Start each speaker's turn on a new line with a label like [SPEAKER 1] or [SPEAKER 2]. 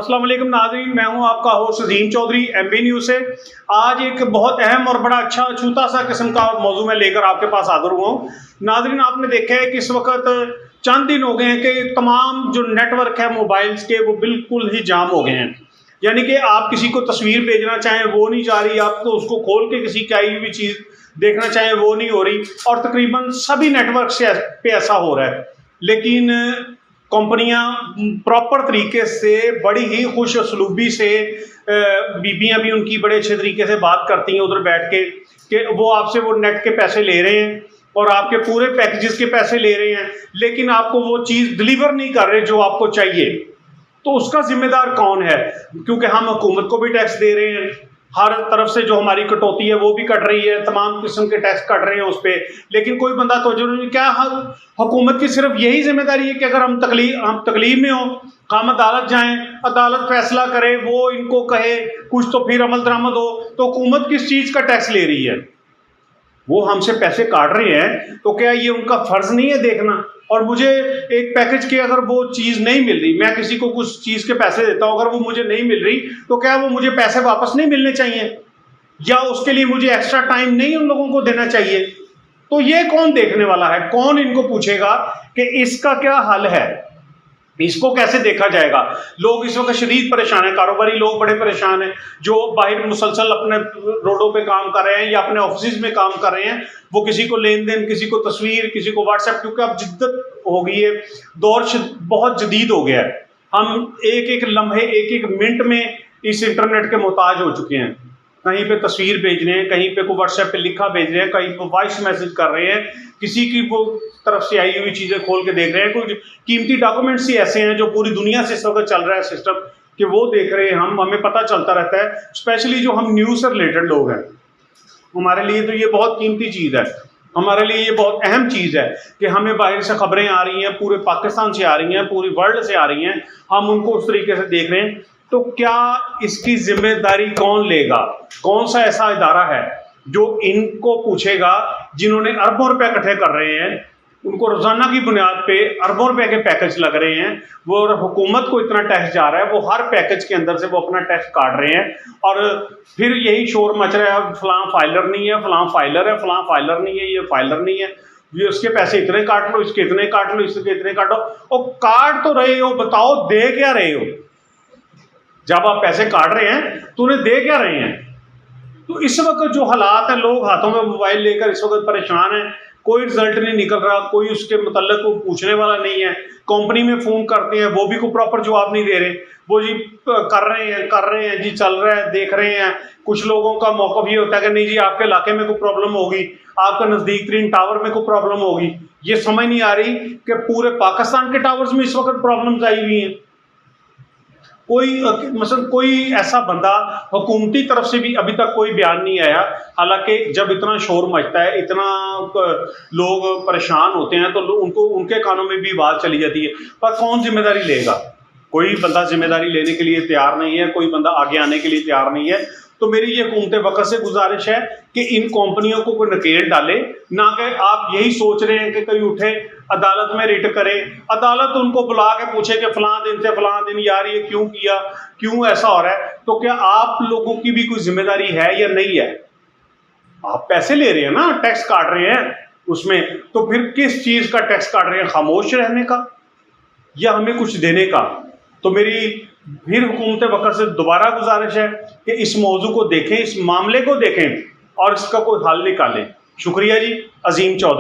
[SPEAKER 1] अस्सलाम वालेकुम नाज़रीन, मैं हूं आपका होस्ट अजीम चौधरी एमबी न्यूज़ से। आज एक बहुत अहम और बड़ा अच्छा छूता सा किस्म का मौजू मैं लेकर आपके पास हाजिर हुआ हूं। नाज़रीन, आपने देखा है कि इस वक्त चंद दिन हो गए हैं कि तमाम जो नेटवर्क है मोबाइल्स के वो बिल्कुल ही जाम हो गए हैं। यानी कि आप किसी को तस्वीर भेजना चाहें वो नहीं जा रही, आप तो उसको खोल के किसी की आई हुई चीज़ देखना चाहें वो नहीं हो रही, और तकरीबन सभी नेटवर्क से पे ऐसा हो रहा है। लेकिन कंपनियां प्रॉपर तरीके से बड़ी ही खुश असलूबी से, बीबियां भी उनकी बड़े अच्छे तरीके से बात करती हैं उधर बैठ के कि वो आपसे वो नेट के पैसे ले रहे हैं और आपके पूरे पैकेजेस के पैसे ले रहे हैं, लेकिन आपको वो चीज़ डिलीवर नहीं कर रहे जो आपको चाहिए। तो उसका जिम्मेदार कौन है? क्योंकि हम हुकूमत को भी टैक्स दे रहे हैं, हर तरफ से जो हमारी कटौती है वो भी कट रही है, तमाम किस्म के टैक्स कट रहे हैं उस पर, लेकिन कोई बंदा तो नहीं। क्या हुकूमत की सिर्फ यही जिम्मेदारी है कि अगर हम तकलीफ में हो हम अदालत जाएं, अदालत फैसला करे, वो इनको कहे कुछ तो फिर अमल दरामद हो? तो हुकूमत किस चीज़ का टैक्स ले रही है? वो हमसे पैसे काट रहे हैं, तो क्या ये उनका फर्ज नहीं है देखना? और मुझे एक पैकेज की अगर वो चीज़ नहीं मिल रही, मैं किसी को कुछ चीज़ के पैसे देता हूँ, अगर वो मुझे नहीं मिल रही तो क्या वो मुझे पैसे वापस नहीं मिलने चाहिए, या उसके लिए मुझे एक्स्ट्रा टाइम नहीं उन लोगों को देना चाहिए? तो ये कौन देखने वाला है? कौन इनको पूछेगा कि इसका क्या हल है, इसको कैसे देखा जाएगा? लोग इस वक्त शदीद परेशान हैं, कारोबारी लोग बड़े परेशान हैं, जो बाहर मुसलसल अपने रोडों पे काम कर रहे हैं या अपने ऑफिस में काम कर रहे हैं। वो किसी को लेन देन, किसी को तस्वीर, किसी को व्हाट्सएप, क्योंकि अब जिद्दत हो गई है, दौर बहुत जदीद हो गया है। हम एक एक लम्हे, एक एक मिनट में इस इंटरनेट के मोहताज हो चुके हैं। कहीं पे तस्वीर भेज रहे हैं, कहीं पे को व्हाट्सएप पे लिखा भेज रहे हैं, कहीं पे वॉइस मैसेज कर रहे हैं, किसी की वो तरफ से आई हुई चीज़ें खोल के देख रहे हैं। कुछ कीमती डॉक्यूमेंट्स ही ऐसे हैं जो पूरी दुनिया से इस वक्त चल रहा है सिस्टम, कि वो देख रहे हैं हम, हमें पता चलता रहता है। स्पेशली जो हम न्यूज़ से रिलेटेड लोग हैं, हमारे लिए तो ये बहुत कीमती चीज़ है, हमारे लिए ये बहुत अहम चीज़ है कि हमें बाहर से खबरें आ रही हैं, पूरे पाकिस्तान से आ रही हैं, पूरी वर्ल्ड से आ रही हैं, हम उनको उस तरीके से देख रहे हैं। तो क्या इसकी जिम्मेदारी कौन लेगा? कौन सा ऐसा इदारा है जो इनको पूछेगा, जिन्होंने अरबों रुपए इकट्ठे कर रहे हैं, उनको रोजाना की बुनियाद पे अरबों रुपए के पैकेज लग रहे हैं, वो हुकूमत को इतना टैक्स जा रहा है, वो हर पैकेज के अंदर से वो अपना टैक्स काट रहे हैं, और फिर यही शोर मच रहा है, फलां फाइलर नहीं है, फलां फाइलर है, फलां फाइलर नहीं है, ये फाइलर नहीं है, ये उसके पैसे इतने काट लो, इसके इतने काट लो, इसके इतने काटो। और काट तो रहे हो, बताओ दे क्या रहे हो? जब आप पैसे काट रहे हैं तो उन्हें दे क्या रहे हैं? तो इस वक्त जो हालात हैं, लोग हाथों में मोबाइल लेकर इस वक्त परेशान हैं, कोई रिजल्ट नहीं निकल रहा, कोई उसके मतलब को पूछने वाला नहीं है। कंपनी में फ़ोन करते हैं, वो भी कोई प्रॉपर जवाब नहीं दे रहे, वो जी कर रहे हैं जी, चल रहा है, देख रहे हैं। कुछ लोगों का मौका भी होता है कि नहीं जी आपके इलाके में कोई प्रॉब्लम होगी, आपका नज़दीक तरीन टावर में कोई प्रॉब्लम होगी। ये समझ नहीं आ रही कि पूरे पाकिस्तान के टावर्स में इस वक्त प्रॉब्लम्स आई हुई हैं। कोई ऐसा बंदा हुकूमती तरफ से भी अभी तक कोई बयान नहीं आया। हालांकि जब इतना शोर मचता है, इतना लोग परेशान होते हैं, तो उनको उनके कानों में भी बात चली जाती है, पर कौन जिम्मेदारी लेगा? कोई बंदा जिम्मेदारी लेने के लिए तैयार नहीं है, कोई बंदा आगे आने के लिए तैयार नहीं है। तो मेरी ये हुकूमत वक्त से गुजारिश है कि इन कंपनियों को कोई नकेल डाले, ना कि आप यही सोच रहे हैं कि कोई उठे अदालत में रिट करे, अदालत उनको बुला के पूछे कि फलां दिन से फलां दिन यार ये क्यों किया, क्यों ऐसा हो रहा है। तो क्या आप लोगों की भी कोई जिम्मेदारी है या नहीं है? आप पैसे ले रहे हैं ना, टैक्स काट रहे हैं उसमें, तो फिर किस चीज़ का टैक्स काट रहे हैं? खामोश रहने का या हमें कुछ देने का? तो मेरी फिर हुकूमत वक्त से दोबारा गुजारिश है कि इस मौजू को देखें, इस मामले को देखें और इसका कोई हल निकालें। शुक्रिया जी, अजीम चौधरी।